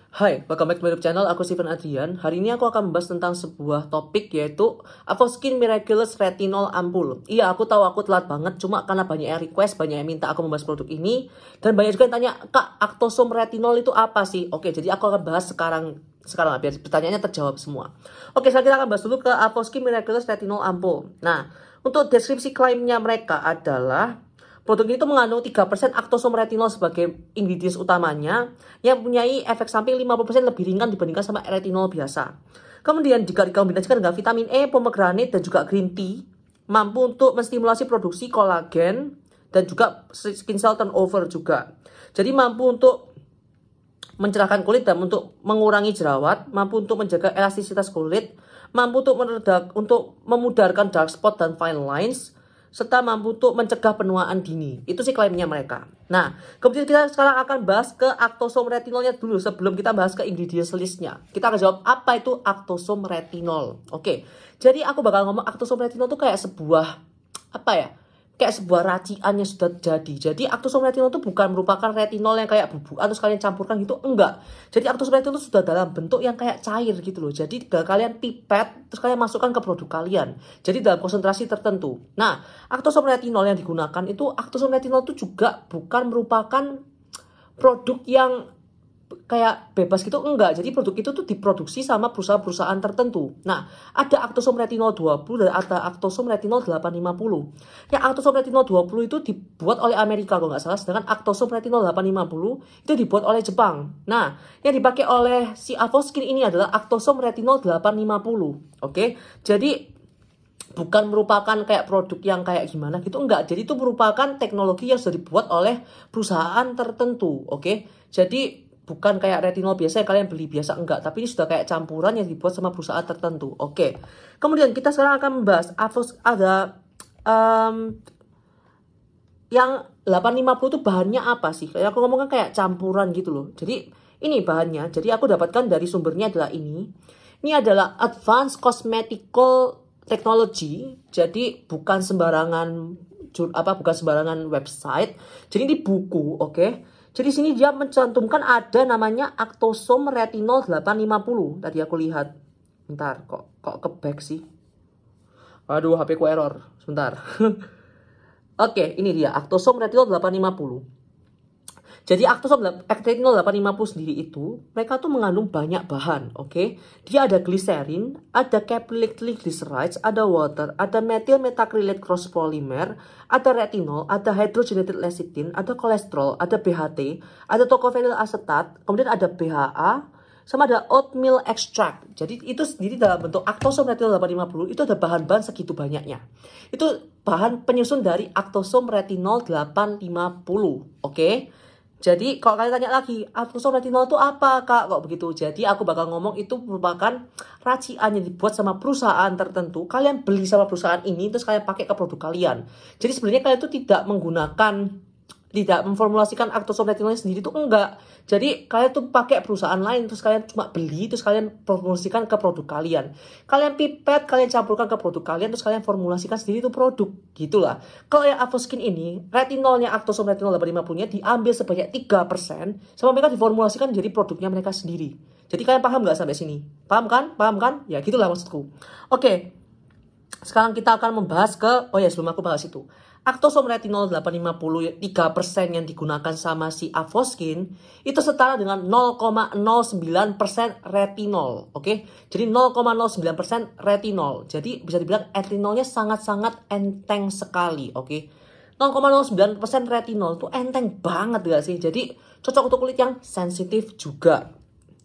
Hai, welcome back to my YouTube channel. Aku Steven Adrian. Hari ini aku akan membahas tentang sebuah topik, yaitu Avoskin Miraculous Retinol Ampul. Iya, aku tahu aku telat banget, cuma karena banyak yang request, banyak yang minta aku membahas produk ini, dan banyak juga yang tanya, Kak, Actosome Retinol itu apa sih? Oke, jadi aku akan bahas sekarang biar pertanyaannya terjawab semua. Oke, sekarang kita akan bahas dulu ke Avoskin Miraculous Retinol Ampul. Nah, untuk deskripsi klaimnya mereka adalah produk ini tuh mengandung 3% Actosome Retinol sebagai ingredients utamanya yang mempunyai efek samping 50% lebih ringan dibandingkan sama retinol biasa. Kemudian jika dikombinasikan dengan vitamin E, pomegranate, dan juga green tea, mampu untuk menstimulasi produksi kolagen dan juga skin cell turnover juga. Jadi mampu untuk mencerahkan kulit dan untuk mengurangi jerawat, mampu untuk menjaga elastisitas kulit, mampu untuk memudarkan dark spot dan fine lines, serta mampu untuk mencegah penuaan dini. Itu sih klaimnya mereka. Nah, kemudian kita sekarang akan bahas ke Actosome Retinolnya dulu sebelum kita bahas ke ingredients listnya. Kita akan jawab apa itu Actosome Retinol. Oke, jadi aku bakal ngomong Actosome Retinol itu kayak sebuah kayak sebuah racian yang sudah jadi. Jadi Actosome Retinol itu bukan merupakan retinol yang kayak bubuk atau kalian campurkan gitu, enggak. Jadi Actosome Retinol itu sudah dalam bentuk yang kayak cair gitu loh. Jadi tinggal kalian pipet terus kalian masukkan ke produk kalian. Jadi dalam konsentrasi tertentu. Nah, Actosome Retinol yang digunakan itu, Actosome Retinol itu juga bukan merupakan produk yang kayak bebas gitu, enggak. Jadi produk itu tuh diproduksi sama perusahaan-perusahaan tertentu. Nah, ada Actosome Retinol 20 dan ada Actosome Retinol 850. Yang Actosome Retinol 20 itu dibuat oleh Amerika kalau nggak salah, sedangkan Actosome Retinol 850 itu dibuat oleh Jepang. Nah, yang dipakai oleh si Avoskin ini adalah Actosome Retinol 850. Oke. Jadi bukan merupakan kayak produk yang kayak gimana gitu, enggak. Jadi itu merupakan teknologi yang sudah dibuat oleh perusahaan tertentu. Oke. Jadi bukan kayak retinol biasa yang kalian beli biasa, enggak. Tapi ini sudah kayak campuran yang dibuat sama perusahaan tertentu. Oke. Kemudian kita sekarang akan membahas ada yang 850 itu bahannya apa sih? Kayak aku ngomongkan kayak campuran gitu loh. Jadi ini bahannya. Jadi aku dapatkan dari sumbernya adalah ini. Ini adalah Advanced Cosmetical Technology. Jadi bukan sembarangan website. Jadi ini buku, oke. Jadi sini dia mencantumkan ada namanya Actosome Retinol 850. Tadi aku lihat. Bentar, kok ke back sih? Aduh, HP ku error. Sebentar. Oke, ini dia Actosome Retinol 850. Jadi Actosome Retinol 850 sendiri itu, mereka tuh mengandung banyak bahan, oke. Dia ada glycerin, ada caprylic glycerides, ada water, ada methyl methacrylate cross polymer, ada retinol, ada hydrogenated lecithin, ada kolesterol, ada BHT, ada tocopherol acetate, kemudian ada BHA, sama ada oatmeal extract. Jadi itu sendiri dalam bentuk Actosome Retinol 850 itu ada bahan-bahan segitu banyaknya. Itu bahan penyusun dari Actosome Retinol 850, oke. Jadi kalau kalian tanya lagi, Actosome Retinol itu apa, Kak? Kok begitu? Jadi aku bakal ngomong itu merupakan racian yang dibuat sama perusahaan tertentu. Kalian beli sama perusahaan ini, terus kalian pakai ke produk kalian. Jadi sebenarnya kalian itu tidak memformulasikan Actosome Retinolnya sendiri, itu enggak. Jadi kalian tuh pakai perusahaan lain, terus kalian cuma beli, terus kalian formulasikan ke produk kalian. Kalian pipet, kalian campurkan ke produk kalian, terus kalian formulasikan sendiri itu produk. Gitulah. Kalau yang Avoskin ini, retinolnya Actosome Retinol 850-nya diambil sebanyak 3%, sama mereka diformulasikan jadi produknya mereka sendiri. Jadi kalian paham nggak sampai sini? Paham kan? Paham kan? Ya gitulah maksudku. Oke. Sekarang kita akan membahas sebelum aku bahas itu. Actosome Retinol 850 3% yang digunakan sama si Avoskin itu setara dengan 0,09% retinol, oke? Jadi 0,09% retinol. Jadi bisa dibilang retinolnya sangat-sangat enteng sekali, oke? 0,09% retinol itu enteng banget gak sih? Jadi cocok untuk kulit yang sensitif juga.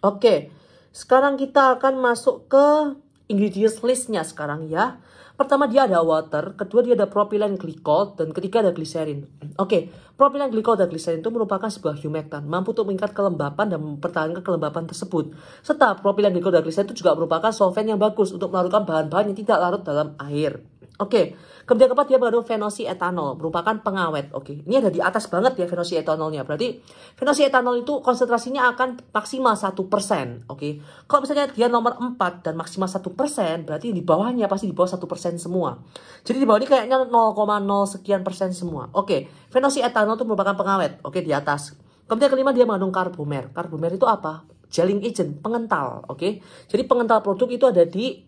Oke. Sekarang kita akan masuk ke ingredients listnya sekarang ya. Pertama dia ada water, kedua dia ada propylene glycol, dan ketiga ada glycerin. Oke, propylene glycol dan glycerin itu merupakan sebuah humectant, mampu untuk meningkat kelembapan dan mempertahankan kelembapan tersebut. Serta propylene glycol dan glycerin itu juga merupakan solvent yang bagus untuk melarutkan bahan-bahan yang tidak larut dalam air. Oke, kemudian keempat dia mengandung phenolietanol, merupakan pengawet. Oke, ini ada di atas banget ya phenolietanolnya. Berarti phenolietanol itu konsentrasinya akan maksimal 1%. Oke, kalau misalnya dia nomor 4 dan maksimal 1%, berarti di bawahnya pasti di bawah 1% semua. Jadi di bawah ini kayaknya 0,0 sekian persen semua. Oke, phenolietanol itu merupakan pengawet. Oke, di atas. Kemudian kelima dia mengandung karbomer. Karbomer itu apa? gelling agent, pengental, oke. Jadi pengental produk itu ada di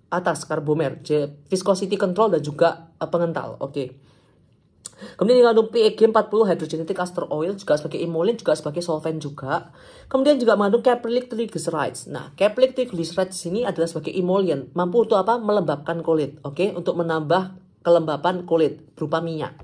atas karbomer, viscosity control dan juga pengental, oke. Kemudian mengandung PEG 40 hydrogenated castor oil juga sebagai emollient, juga sebagai solvent juga. Kemudian juga mengandung caprylic triglycerides. Nah, caprylic triglycerides ini adalah sebagai emollient, mampu untuk apa? Melembabkan kulit, oke, untuk menambah kelembapan kulit berupa minyak.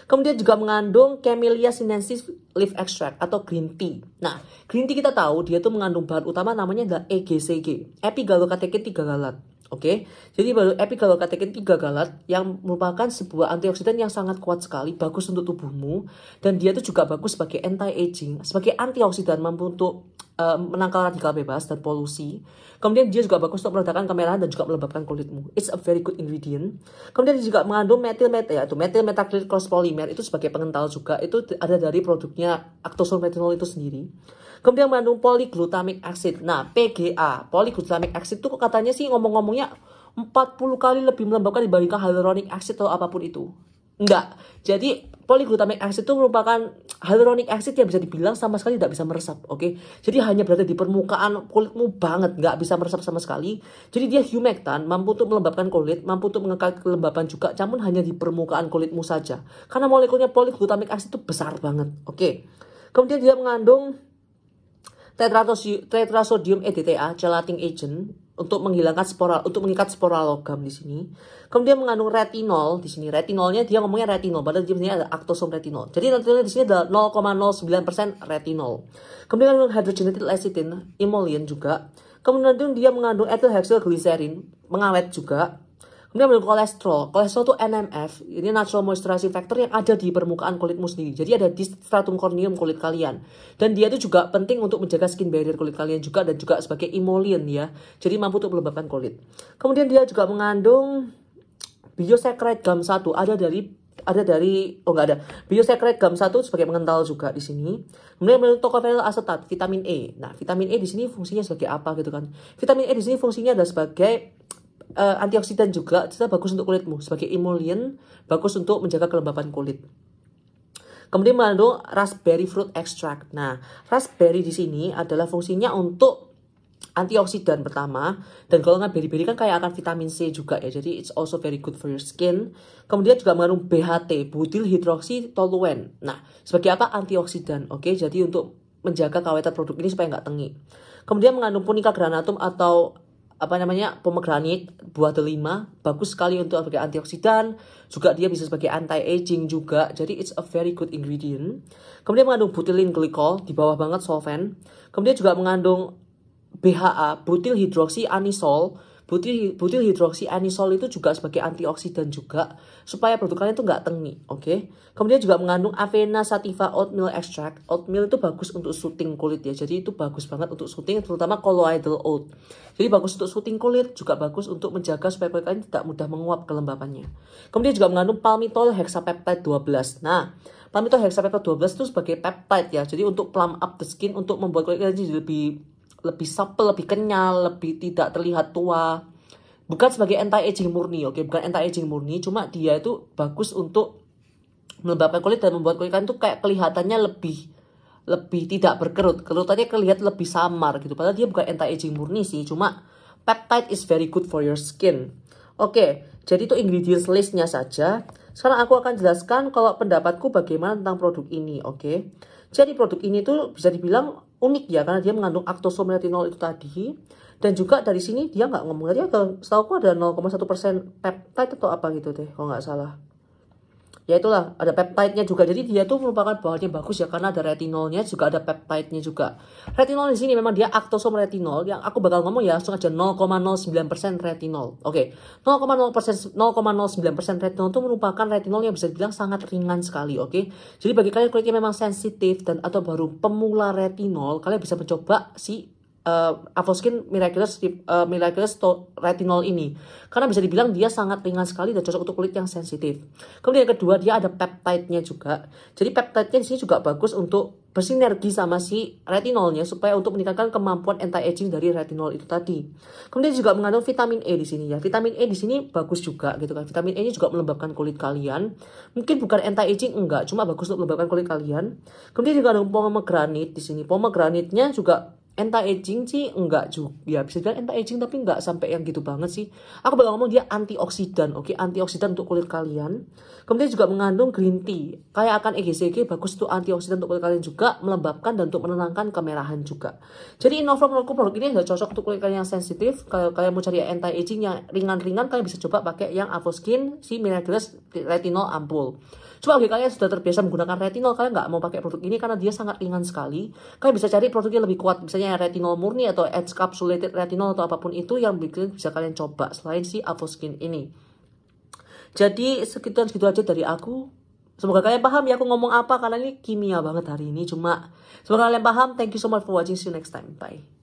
Kemudian juga mengandung Camellia sinensis leaf extract atau green tea. Nah, green tea kita tahu dia tuh mengandung bahan utama namanya adalah EGCG, epigallocatechin 3 galat. Oke, jadi baru epigallocatechin 3 galat yang merupakan sebuah antioksidan yang sangat kuat sekali, bagus untuk tubuhmu, dan dia itu juga bagus sebagai anti-aging, sebagai antioksidan mampu untuk menangkal radikal bebas dan polusi. Kemudian dia juga bagus untuk meredakan kemerahan dan juga melembabkan kulitmu. It's a very good ingredient. Kemudian dia juga mengandung methyl methacrylic cross polymer itu sebagai pengental juga. Itu ada dari produknya actosome retinol itu sendiri. Kemudian mengandung polyglutamic acid. Nah, PGA, polyglutamic acid itu katanya sih ngomong-ngomongnya 40 kali lebih melembabkan dibandingkan hyaluronic acid atau apapun itu. Enggak. Jadi polyglutamic acid itu merupakan hyaluronic acid yang bisa dibilang sama sekali tidak bisa meresap, oke? Jadi hanya berada di permukaan kulitmu banget, nggak bisa meresap sama sekali. Jadi dia humectant, mampu untuk melembabkan kulit, mampu untuk mengekang kelembapan juga, namun hanya di permukaan kulitmu saja. Karena molekulnya polyglutamic acid itu besar banget, oke? Kemudian dia mengandung tetrasodium EDTA, chelating agent, untuk menghilangkan spora, untuk mengikat spora logam di sini. Kemudian mengandung retinol di sini. Retinolnya dia ngomongnya retinol, padahal di sini ada actosome retinol. Jadi retinolnya di sini adalah 0,09% retinol. Kemudian mengandung hydrogenated lecithin, emollient juga. Kemudian dia mengandung ethyl hexyl glycerin, mengawet juga. Kemudian mengandung kolesterol. Kolesterol itu NMF. Ini natural moisturizing factor yang ada di permukaan kulitmu sendiri. Jadi ada di stratum corneum kulit kalian. Dan dia itu juga penting untuk menjaga skin barrier kulit kalian juga, dan juga sebagai emollient ya. Jadi mampu untuk melembabkan kulit. Kemudian dia juga mengandung biosaccharide GAM1. Biosaccharide GAM1 sebagai pengental juga di sini. Kemudian mengandung tocopherol asetat, vitamin E. Nah, vitamin E di sini fungsinya sebagai apa gitu kan? Vitamin E di sini fungsinya adalah sebagai antioksidan juga, itu bagus untuk kulitmu, sebagai emollient, bagus untuk menjaga kelembapan kulit. Kemudian mengandung raspberry fruit extract. Nah, raspberry di sini adalah fungsinya untuk antioksidan pertama, dan golongan berry-berry kan kayak akan vitamin C juga ya, jadi it's also very good for your skin. Kemudian juga mengandung BHT, butyl hydroxytoluene. Nah, sebagai apa? Antioksidan, oke? Jadi untuk menjaga kawetan produk ini supaya nggak tengi. Kemudian mengandung punica granatum atau pomegranate, buah delima, bagus sekali untuk sebagai antioksidan, juga dia bisa sebagai anti-aging juga, jadi it's a very good ingredient. Kemudian mengandung butylene glycol, di bawah banget solvent. Kemudian juga mengandung BHA, butyl hidroksyanisol. Butyl hidroksyanisol itu juga sebagai antioksidan juga, supaya produk kalian itu nggak tengi, oke? Kemudian juga mengandung avena sativa oatmeal extract. Oatmeal itu bagus untuk soothing kulit ya, jadi itu bagus banget untuk soothing, terutama colloidal oat. Jadi bagus untuk soothing kulit, juga bagus untuk menjaga supaya kulit kalian tidak mudah menguap kelembapannya. Kemudian juga mengandung palmitol hexapeptide 12. Nah, palmitol hexapeptide 12 itu sebagai peptide ya, jadi untuk plump up the skin, untuk membuat kulit kalian jadi lebih supple, lebih kenyal, lebih tidak terlihat tua. Bukan sebagai anti-aging murni, oke? Bukan anti-aging murni, cuma dia itu bagus untuk melembabkan kulit dan membuat kulit kalian tuh kayak kelihatannya lebih tidak berkerut. Kerutannya kelihatan lebih samar gitu. Padahal dia bukan anti-aging murni sih, cuma peptide is very good for your skin. Oke, jadi itu ingredients listnya saja. Sekarang aku akan jelaskan kalau pendapatku bagaimana tentang produk ini, oke? Jadi produk ini tuh bisa dibilang unik ya, karena dia mengandung actosome retinol itu tadi. Dan juga dari sini dia nggak ngomong, dia setahu aku ada 0,1% peptide atau apa gitu deh, kalau nggak salah. Ya itulah, ada peptide-nya juga. Jadi dia tuh merupakan bahannya bagus ya, karena ada retinolnya, juga ada peptide-nya juga. Retinol di sini memang dia actosome retinol, yang aku bakal ngomong ya langsung aja 0,09% retinol. Oke, 0,09% retinol itu merupakan retinol yang bisa dibilang sangat ringan sekali, oke. Jadi bagi kalian kulitnya memang sensitif dan atau baru pemula retinol, kalian bisa mencoba si Avoskin Miraculous Retinol ini, karena bisa dibilang dia sangat ringan sekali dan cocok untuk kulit yang sensitif. Kemudian yang kedua, dia ada peptide-nya juga. Jadi peptide-nya di sini juga bagus untuk bersinergi sama si retinolnya, supaya untuk meningkatkan kemampuan anti-aging dari retinol itu tadi. Kemudian juga mengandung vitamin E di sini ya. Vitamin E di sini bagus juga gitu kan. Vitamin E-nya juga melembabkan kulit kalian. Mungkin bukan anti-aging enggak, cuma bagus untuk melembabkan kulit kalian. Kemudian juga ada pomegranate di sini. Pomegranate-nya juga Anti-aging sih enggak juga, ya bisa dibilang anti-aging tapi enggak sampai yang gitu banget sih. Aku bakal ngomong dia antioksidan, oke? Antioksidan untuk kulit kalian. Kemudian juga mengandung green tea. Kayak akan EGCG, bagus untuk antioksidan untuk kulit kalian juga, melembabkan dan untuk menenangkan kemerahan juga. Jadi Innovlog menurutku produk ini sudah cocok untuk kulit kalian yang sensitif. Kalau kalian mau cari anti-aging yang ringan-ringan, kalian bisa coba pakai yang Avoskin si Miraculous Retinol Ampul. Coba bagi kalian yang sudah terbiasa menggunakan retinol, kalian nggak mau pakai produk ini karena dia sangat ringan sekali. Kalian bisa cari produk yang lebih kuat, misalnya retinol murni atau encapsulated retinol atau apapun itu yang bisa kalian coba selain si Avoskin ini. Jadi segitu aja dari aku. Semoga kalian paham ya aku ngomong apa, karena ini kimia banget hari ini. Cuma semoga kalian paham. Thank you so much for watching. See you next time. Bye.